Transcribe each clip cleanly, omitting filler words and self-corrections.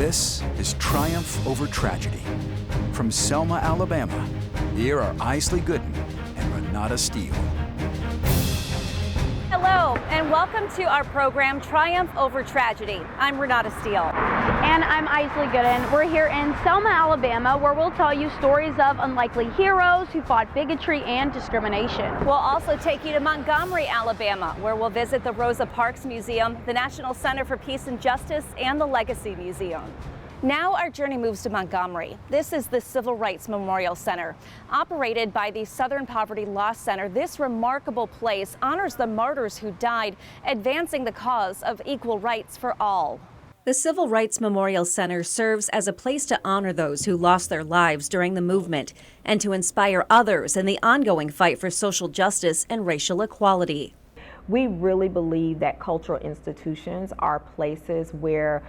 This is Triumph Over Tragedy. From Selma, Alabama, here are Isley Gooden and Renata Steele. Hello, and welcome to our program, Triumph Over Tragedy. I'm Renata Steele. And I'm Isley Gooden. We're here in Selma, Alabama, where we'll tell you stories of unlikely heroes who fought bigotry and discrimination. We'll also take you to Montgomery, Alabama, where we'll visit the Rosa Parks Museum, the National Center for Peace and Justice, and the Legacy Museum. Now our journey moves to Montgomery. This is the Civil Rights Memorial Center. Operated by the Southern Poverty Law Center, this remarkable place honors the martyrs who died, advancing the cause of equal rights for all. The Civil Rights Memorial Center serves as a place to honor those who lost their lives during the movement and to inspire others in the ongoing fight for social justice and racial equality. We really believe that cultural institutions are places where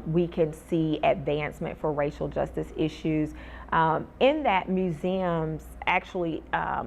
we can see advancement for racial justice issues. In that, museums actually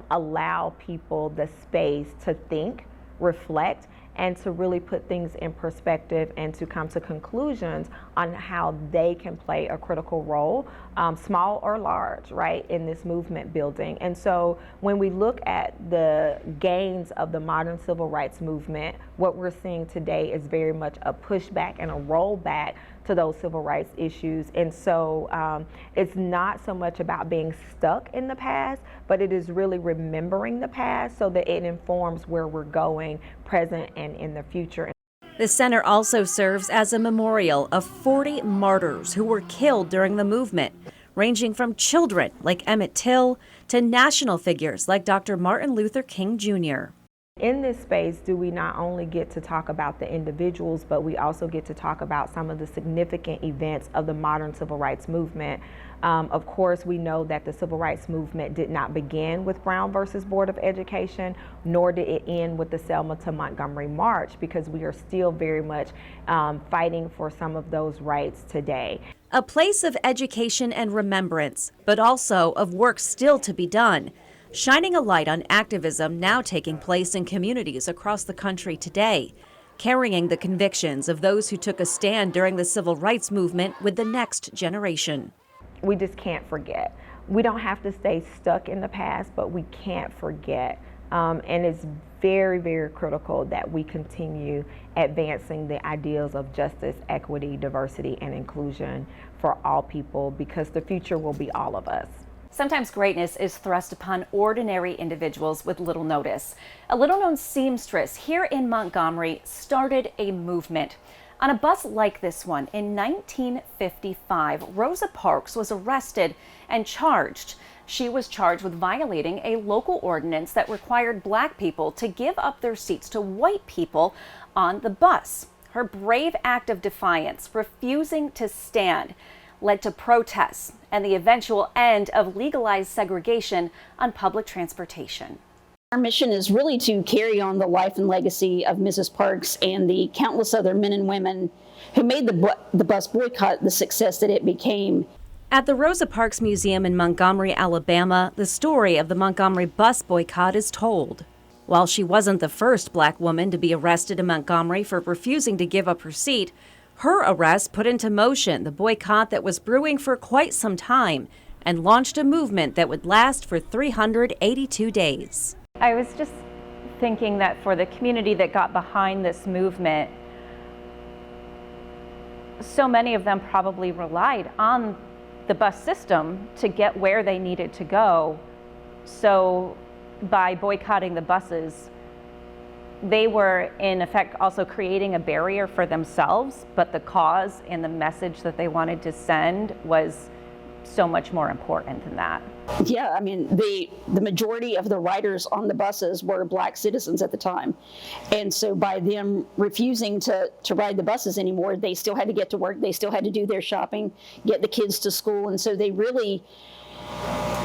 allow people the space to think, reflect, and to really put things in perspective and to come to conclusions on how they can play a critical role, small or large, right, in this movement building. And so when we look at the gains of the modern civil rights movement, what we're seeing today is very much a pushback and a rollback to those civil rights issues. And so it's not so much about being stuck in the past, but it is really remembering the past so that it informs where we're going, present and in the future. The center also serves as a memorial of 40 martyrs who were killed during the movement, ranging from children like Emmett Till to national figures like Dr. Martin Luther King Jr. In this space, do we not only get to talk about the individuals, but we also get to talk about some of the significant events of the modern civil rights movement. Of course, we know that the civil rights movement did not begin with Brown versus Board of Education, nor did it end with the Selma to Montgomery March, because we are still very much fighting for some of those rights today. A place of education and remembrance, but also of work still to be done, shining a light on activism now taking place in communities across the country today, carrying the convictions of those who took a stand during the civil rights movement with the next generation. We just can't forget. We don't have to stay stuck in the past, but we can't forget. And it's very, very critical that we continue advancing the ideals of justice, equity, diversity, and inclusion for all people, because the future will be all of us. Sometimes greatness is thrust upon ordinary individuals with little notice. A little-known seamstress here in Montgomery started a movement. On a bus like this one in 1955, Rosa Parks was arrested and charged. She was charged with violating a local ordinance that required Black people to give up their seats to white people on the bus. Her brave act of defiance, refusing to stand, led to protests and the eventual end of legalized segregation on public transportation. Our mission is really to carry on the life and legacy of Mrs. Parks and the countless other men and women who made the bus boycott the success that it became. At the Rosa Parks Museum in Montgomery, Alabama, the story of the Montgomery bus boycott is told. While she wasn't the first Black woman to be arrested in Montgomery for refusing to give up her seat, her arrest put into motion the boycott that was brewing for quite some time and launched a movement that would last for 382 days. I was just thinking that for the community that got behind this movement, so many of them probably relied on the bus system to get where they needed to go. So by boycotting the buses, they were in effect also creating a barrier for themselves, but the cause and the message that they wanted to send was so much more important than that. Yeah, I mean, the majority of the riders on the buses were Black citizens at the time. And so by them refusing to ride the buses anymore, they still had to get to work, they still had to do their shopping, get the kids to school. And so they really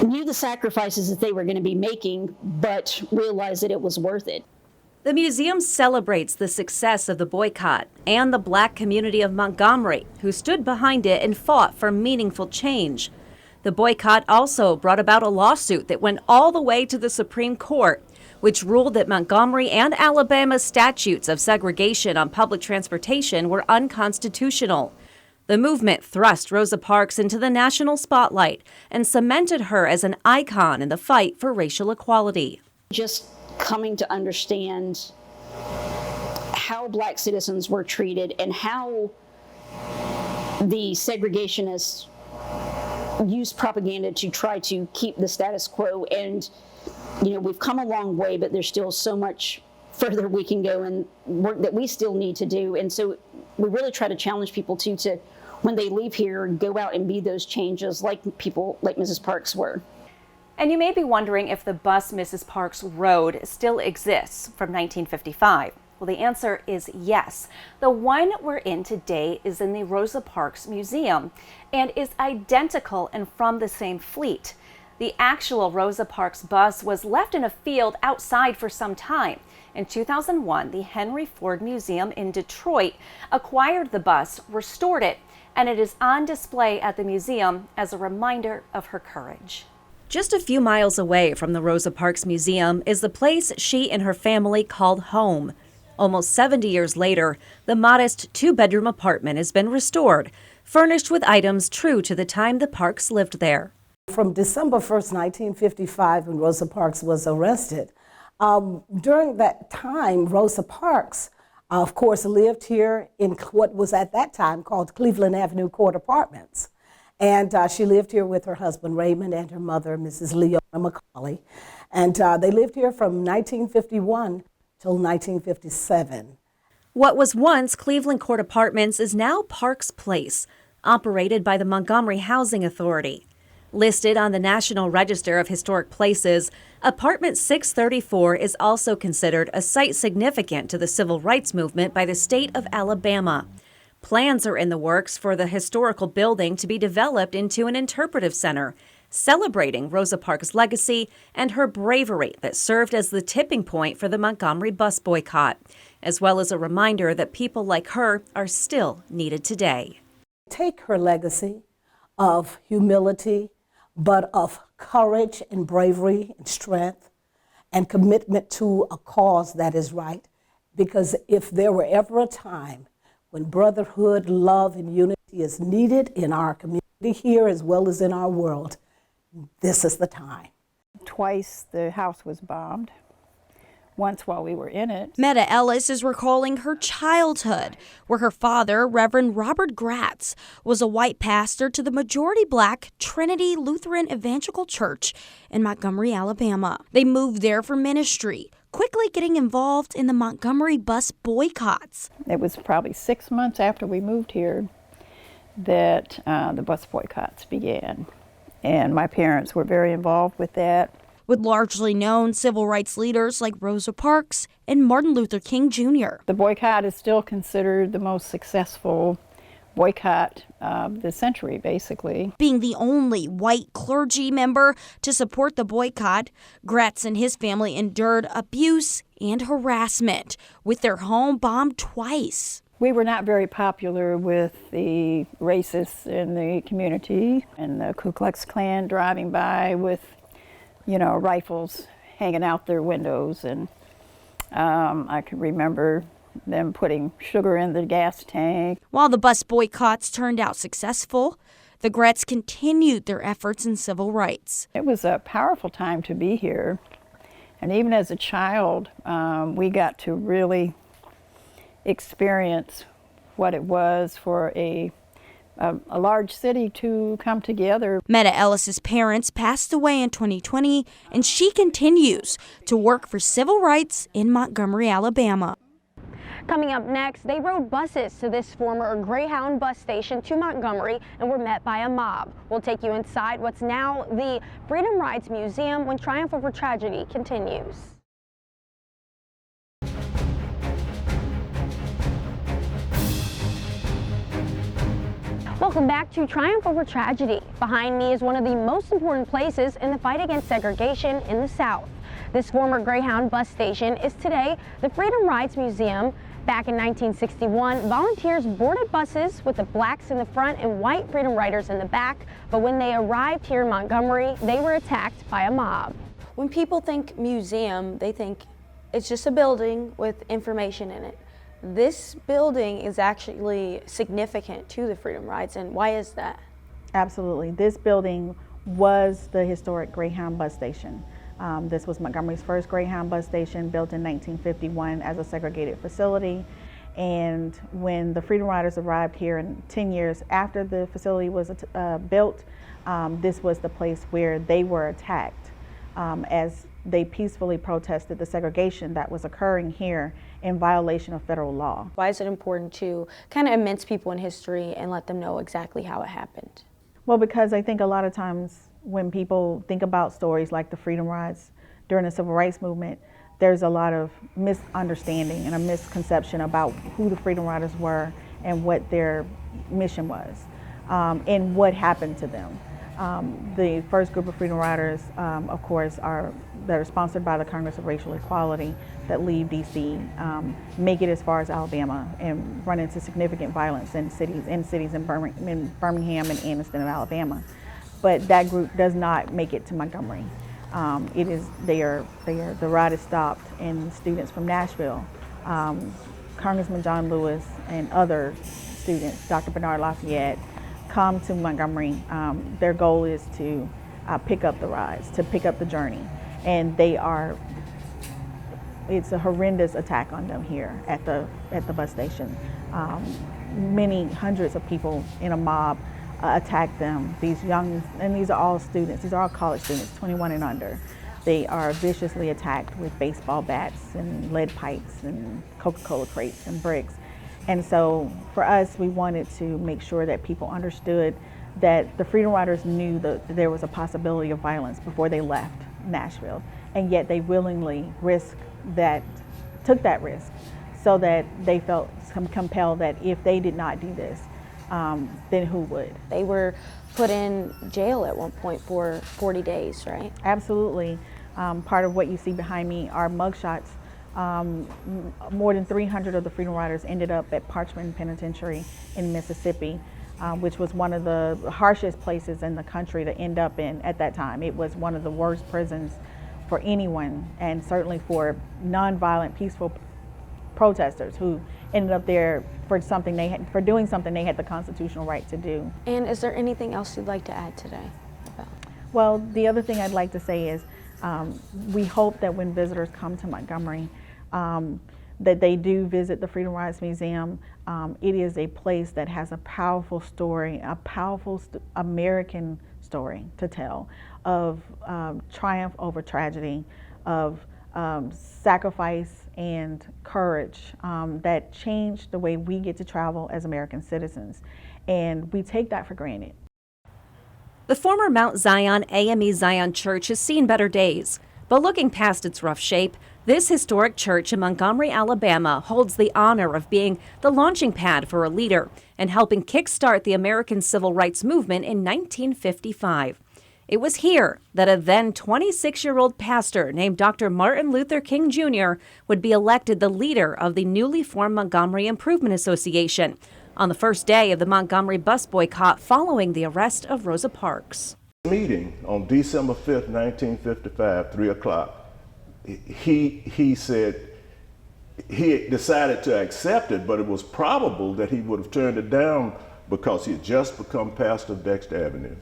knew the sacrifices that they were going to be making, but realized that it was worth it. The museum celebrates the success of the boycott and the Black community of Montgomery, who stood behind it and fought for meaningful change. The boycott also brought about a lawsuit that went all the way to the Supreme Court, which ruled that Montgomery and Alabama's statutes of segregation on public transportation were unconstitutional. The movement thrust Rosa Parks into the national spotlight and cemented her as an icon in the fight for racial equality. Just coming to understand how Black citizens were treated and how the segregationists used propaganda to try to keep the status quo. And, we've come a long way, but there's still so much further we can go and work that we still need to do. And so we really try to challenge people to when they leave here, go out and be those changes like people like Mrs. Parks were. And you may be wondering if the bus Mrs. Parks rode still exists from 1955. Well, the answer is yes. The one we're in today is in the Rosa Parks Museum and is identical and from the same fleet. The actual Rosa Parks bus was left in a field outside for some time. In 2001, the Henry Ford Museum in Detroit acquired the bus, restored it, and it is on display at the museum as a reminder of her courage. Just a few miles away from the Rosa Parks Museum is the place she and her family called home. Almost 70 years later, the modest two-bedroom apartment has been restored, furnished with items true to the time the Parks lived there. From December 1st, 1955, when Rosa Parks was arrested, during that time, Rosa Parks, of course, lived here in what was at that time called Cleveland Avenue Court Apartments. And she lived here with her husband, Raymond, and her mother, Mrs. Leona McCauley. And they lived here from 1951 till 1957. What was once Cleveland Court Apartments is now Parks Place, operated by the Montgomery Housing Authority. Listed on the National Register of Historic Places, Apartment 634 is also considered a site significant to the civil rights movement by the state of Alabama. Plans are in the works for the historical building to be developed into an interpretive center, celebrating Rosa Parks' legacy and her bravery that served as the tipping point for the Montgomery bus boycott, as well as a reminder that people like her are still needed today. Take her legacy of humility, but of courage and bravery and strength and commitment to a cause that is right. Because if there were ever a time when brotherhood, love, and unity is needed in our community here as well as in our world, this is the time. Twice the house was bombed. Once while we were in it. Meta Ellis is recalling her childhood, where her father, Reverend Robert Gratz, was a white pastor to the majority Black Trinity Lutheran Evangelical Church in Montgomery, Alabama. They moved there for ministry, quickly getting involved in the Montgomery bus boycotts. It was probably 6 months after we moved here that the bus boycotts began. And my parents were very involved with that. With largely known civil rights leaders like Rosa Parks and Martin Luther King Jr. The boycott is still considered the most successful boycott of the century, basically. Being the only white clergy member to support the boycott, Gratz and his family endured abuse and harassment, with their home bombed twice. We were not very popular with the racists in the community, and the Ku Klux Klan driving by with rifles hanging out their windows, and I can remember them putting sugar in the gas tank. While the bus boycotts turned out successful, the Gratz continued their efforts in civil rights. It was a powerful time to be here, and even as a child, we got to really experience what it was for a large city to come together. Meta Ellis's parents passed away in 2020, and she continues to work for civil rights in Montgomery, Alabama. Coming up next, they rode buses to this former Greyhound bus station to Montgomery and were met by a mob. We'll take you inside what's now the Freedom Rides Museum when Triumph Over Tragedy continues. Welcome back to Triumph Over Tragedy. Behind me is one of the most important places in the fight against segregation in the South. This former Greyhound bus station is today the Freedom Rides Museum. Back in 1961, volunteers boarded buses with the blacks in the front and white Freedom Riders in the back, but when they arrived here in Montgomery, they were attacked by a mob. When people think museum, they think it's just a building with information in it. This building is actually significant to the Freedom Rides, and why is that? Absolutely. This building was the historic Greyhound bus station. This was Montgomery's first Greyhound bus station, built in 1951 as a segregated facility. And when the Freedom Riders arrived here, in 10 years after the facility was built, this was the place where they were attacked as they peacefully protested the segregation that was occurring here in violation of federal law. Why is it important to kind of immerse people in history and let them know exactly how it happened? Well, because I think a lot of times when people think about stories like the Freedom Rides during the Civil Rights Movement, there's a lot of misunderstanding and a misconception about who the Freedom Riders were and what their mission was and what happened to them. The first group of Freedom Riders, of course, that are sponsored by the Congress of Racial Equality that leave DC, make it as far as Alabama and run into significant violence in cities in Birmingham and Anniston of Alabama. But that group does not make it to Montgomery. The ride is stopped, and students from Nashville, Congressman John Lewis and other students, Dr. Bernard Lafayette, come to Montgomery. Their goal is to pick up the rides, to pick up the journey. And it's a horrendous attack on them here at the bus station. Many hundreds of people in a mob attack them. These are all students, these are all college students, 21 and under. They are viciously attacked with baseball bats and lead pipes and Coca-Cola crates and bricks. And so for us, we wanted to make sure that people understood that the Freedom Riders knew that there was a possibility of violence before they left Nashville, and yet they willingly took that risk so that they felt compelled that if they did not do this, then who would? They were put in jail at one point for 40 days, right? Absolutely. Part of what you see behind me are mugshots. More than 300 of the Freedom Riders ended up at Parchman Penitentiary in Mississippi, which was one of the harshest places in the country to end up in at that time. It was one of the worst prisons for anyone, and certainly for nonviolent, peaceful protesters who ended up there for doing something they had the constitutional right to do. And is there anything else you'd like to add today? Well, the other thing I'd like to say is we hope that when visitors come to Montgomery, that they do visit the Freedom Rides Museum. It is a place that has a powerful story, a powerful American story to tell of triumph over tragedy, of sacrifice and courage that changed the way we get to travel as American citizens. And we take that for granted. The former Mount Zion AME Zion Church has seen better days, but looking past its rough shape, this historic church in Montgomery, Alabama holds the honor of being the launching pad for a leader and helping kickstart the American Civil Rights Movement in 1955. It was here that a then 26-year-old pastor named Dr. Martin Luther King Jr. would be elected the leader of the newly formed Montgomery Improvement Association on the first day of the Montgomery bus boycott following the arrest of Rosa Parks. Meeting on December 5th, 1955, 3 o'clock, he said he decided to accept it, but it was probable that he would have turned it down because he had just become pastor of Dexter Avenue.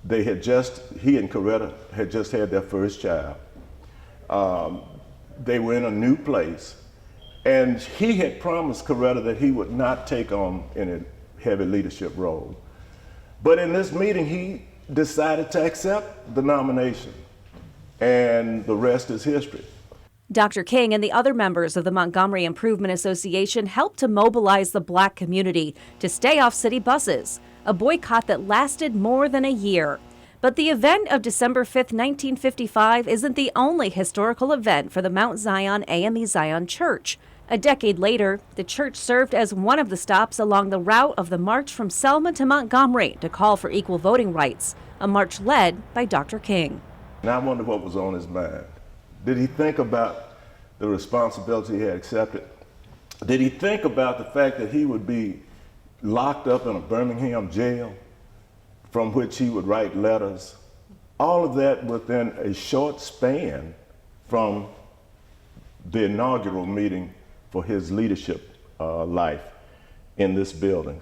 He and Coretta had just had their first child. They were in a new place, and he had promised Coretta that he would not take on any heavy leadership role. But in this meeting, he decided to accept the nomination, and the rest is history. Dr. King and the other members of the Montgomery Improvement Association helped to mobilize the Black community to stay off city buses, a boycott that lasted more than a year. But the event of December 5th, 1955 isn't the only historical event for the Mount Zion AME Zion Church. A decade later, the church served as one of the stops along the route of the march from Selma to Montgomery to call for equal voting rights, a march led by Dr. King. And I wonder what was on his mind. Did he think about the responsibility he had accepted? Did he think about the fact that he would be locked up in a Birmingham jail from which he would write letters? All of that within a short span from the inaugural meeting for his leadership life in this building.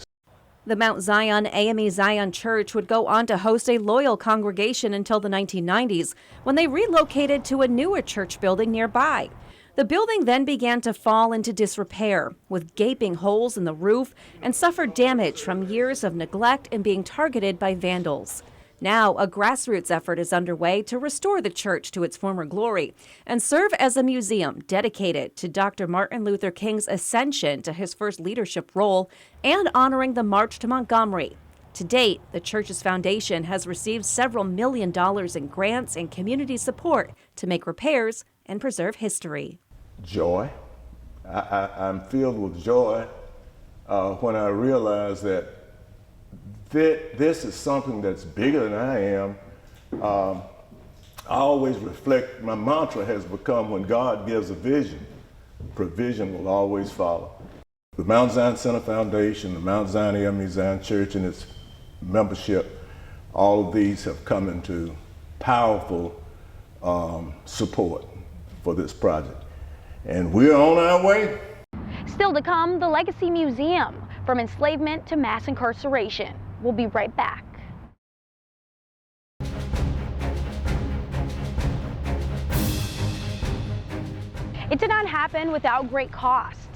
The Mount Zion AME Zion Church would go on to host a loyal congregation until the 1990s, when they relocated to a newer church building nearby. The building then began to fall into disrepair, with gaping holes in the roof, and suffered damage from years of neglect and being targeted by vandals. Now, a grassroots effort is underway to restore the church to its former glory and serve as a museum dedicated to Dr. Martin Luther King's ascension to his first leadership role and honoring the March to Montgomery. To date, the church's foundation has received several $1 million in grants and community support to make repairs and preserve history. Joy. I'm filled with joy when I realize that this is something that's bigger than I am. I always reflect, my mantra has become, when God gives a vision, provision will always follow. The Mount Zion Center Foundation, the Mount Zion AME Zion Church and its membership, all of these have come into powerful support for this project. And we're on our way. Still to come, the Legacy Museum, from enslavement to mass incarceration. We'll be right back. It did not happen without great cost.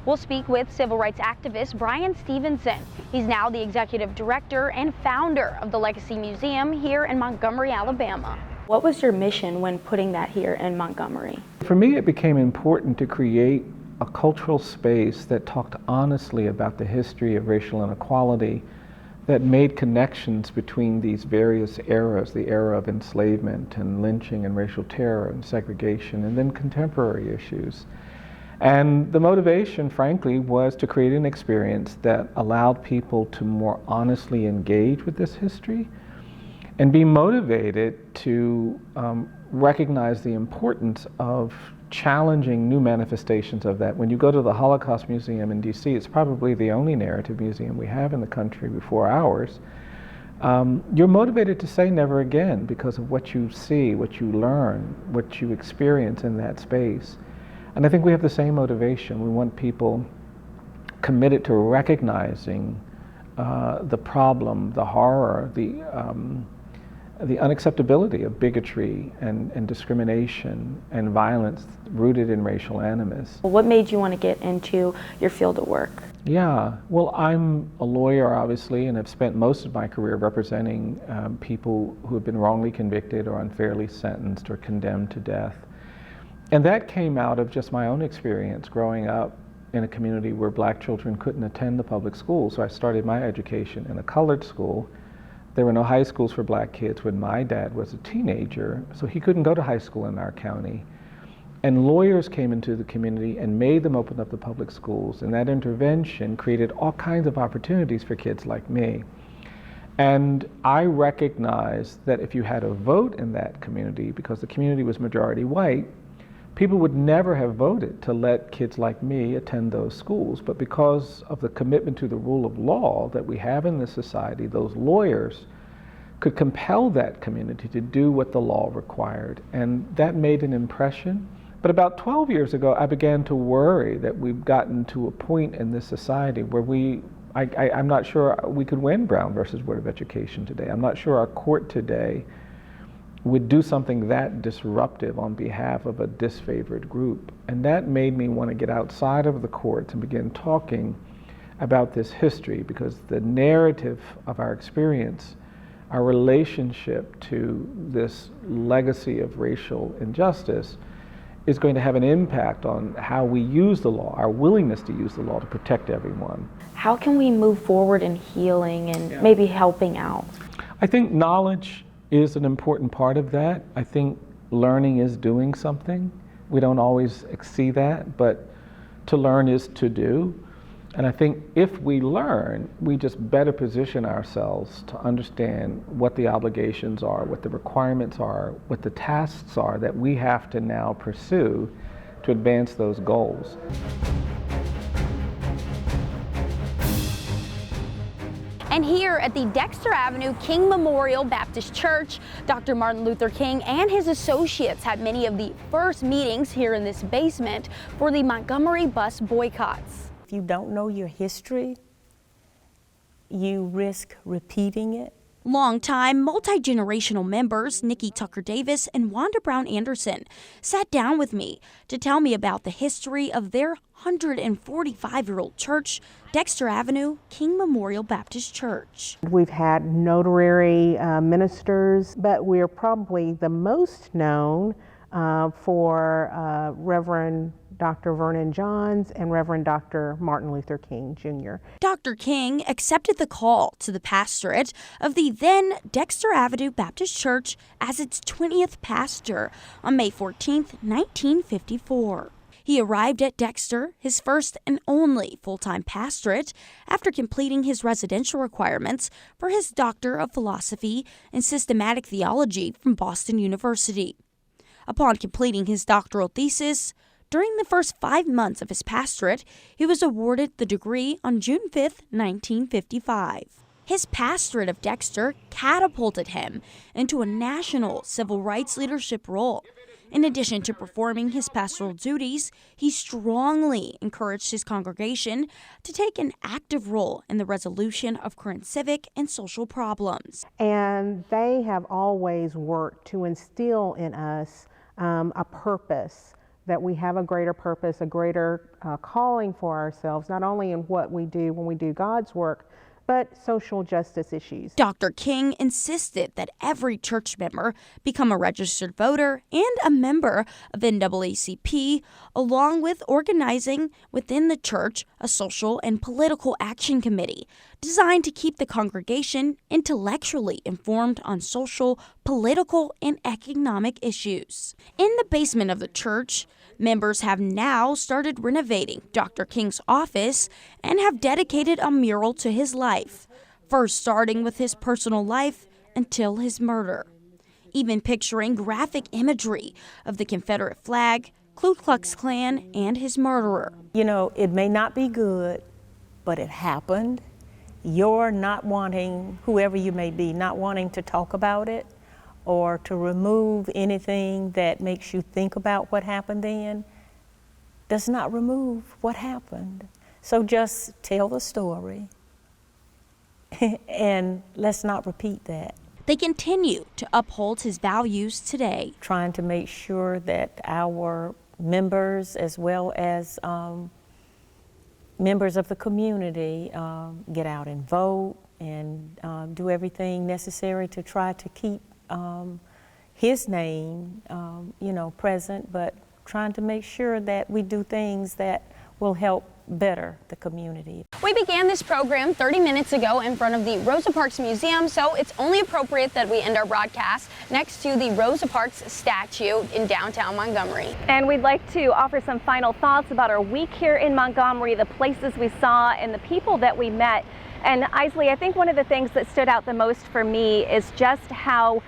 We'll speak with civil rights activist Brian Stevenson. He's now the executive director and founder of the Legacy Museum here in Montgomery, Alabama. What was your mission when putting that here in Montgomery? For me, it became important to create a cultural space that talked honestly about the history of racial inequality, that made connections between these various eras, the era of enslavement and lynching and racial terror and segregation, and then contemporary issues. And the motivation, frankly, was to create an experience that allowed people to more honestly engage with this history and be motivated to recognize the importance of challenging new manifestations of that. When you go to the Holocaust Museum in DC, it's probably the only narrative museum we have in the country before ours. You're motivated to say never again because of what you see, what you learn, what you experience in that space. And I think we have the same motivation. We want people committed to recognizing the problem, the horror, the unacceptability of bigotry and discrimination and violence rooted in racial animus. What made you want to get into your field of work? Yeah, well, I'm a lawyer, obviously, and have spent most of my career representing people who have been wrongly convicted or unfairly sentenced or condemned to death. And that came out of just my own experience growing up in a community where black children couldn't attend the public schools. So I started my education in a colored school. There were no high schools for black kids when my dad was a teenager, so he couldn't go to high school in our county. And lawyers came into the community and made them open up the public schools, and that intervention created all kinds of opportunities for kids like me. And I recognized that if you had a vote in that community, because the community was majority white, people would never have voted to let kids like me attend those schools. But because of the commitment to the rule of law that we have in this society, those lawyers could compel that community to do what the law required. And that made an impression. But about 12 years ago, I began to worry that we've gotten to a point in this society where I'm not sure we could win Brown versus Board of Education today. I'm not sure our court today would do something that disruptive on behalf of a disfavored group. And that made me want to get outside of the courts and begin talking about this history, because the narrative of our experience, our relationship to this legacy of racial injustice, is going to have an impact on how we use the law, our willingness to use the law to protect everyone. How can we move forward in healing and maybe helping out? I think knowledge is an important part of that. I think learning is doing something. We don't always see that, but to learn is to do. And I think if we learn, we just better position ourselves to understand what the obligations are, what the requirements are, what the tasks are that we have to now pursue to advance those goals. And here at the Dexter Avenue King Memorial Baptist Church, Dr. Martin Luther King and his associates had many of the first meetings here in this basement for the Montgomery bus boycotts. If you don't know your history, you risk repeating it. Longtime multi-generational members Nikki Tucker Davis and Wanda Brown Anderson sat down with me to tell me about the history of their 145-year-old church, Dexter Avenue King Memorial Baptist Church. We've had notary ministers, but we're probably the most known for Reverend Dr. Vernon Johns and Reverend Dr. Martin Luther King Jr. Dr. King accepted the call to the pastorate of the then Dexter Avenue Baptist Church as its 20th pastor on May 14, 1954. He arrived at Dexter, his first and only full-time pastorate, after completing his residential requirements for his Doctor of Philosophy and Systematic Theology from Boston University. Upon completing his doctoral thesis, during the first 5 months of his pastorate, he was awarded the degree on June 5, 1955. His pastorate of Dexter catapulted him into a national civil rights leadership role. In addition to performing his pastoral duties, he strongly encouraged his congregation to take an active role in the resolution of current civic and social problems. And they have always worked to instill in us a purpose, that we have a greater purpose, a greater calling for ourselves, not only in what we do when we do God's work, but social justice issues. Dr. King insisted that every church member become a registered voter and a member of NAACP, along with organizing within the church a social and political action committee designed to keep the congregation intellectually informed on social, political, and economic issues. In the basement of the church, members have now started renovating Dr. King's office and have dedicated a mural to his life, first starting with his personal life until his murder, even picturing graphic imagery of the Confederate flag, Ku Klux Klan, and his murderer. You know, it may not be good, but it happened. You're not wanting, whoever you may be, not wanting to talk about it or to remove anything that makes you think about what happened then, does not remove what happened. So just tell the story and let's not repeat that. They continue to uphold his values today. Trying to make sure that our members, as well as members of the community, get out and vote and do everything necessary to try to keep his name, present, but trying to make sure that we do things that will help better the community. We began this program 30 minutes ago in front of the Rosa Parks Museum, so it's only appropriate that we end our broadcast next to the Rosa Parks statue in downtown Montgomery. And we'd like to offer some final thoughts about our week here in Montgomery, the places we saw and the people that we met. And Isley, I think one of the things that stood out the most for me is just how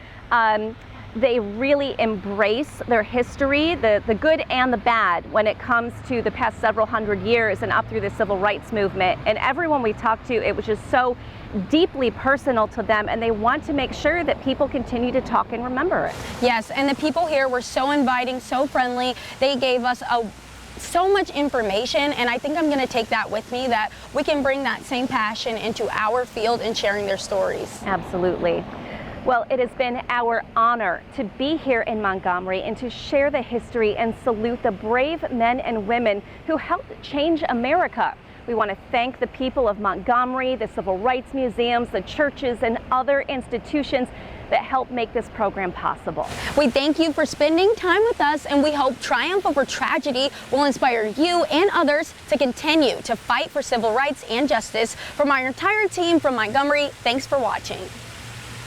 they really embrace their history, the good and the bad, when it comes to the past several hundred years and up through the civil rights movement. And everyone we talked to, it was just so deeply personal to them, and they want to make sure that people continue to talk and remember it. Yes, and the people here were so inviting, so friendly. They gave us so much information, and I think I'm going to take that with me, that we can bring that same passion into our field and sharing their stories. Absolutely. Well, it has been our honor to be here in Montgomery and to share the history and salute the brave men and women who helped change America. We want to thank the people of Montgomery, the civil rights museums, the churches, and other institutions that help make this program possible. We thank you for spending time with us, and we hope triumph over tragedy will inspire you and others to continue to fight for civil rights and justice. From our entire team from Montgomery, thanks for watching.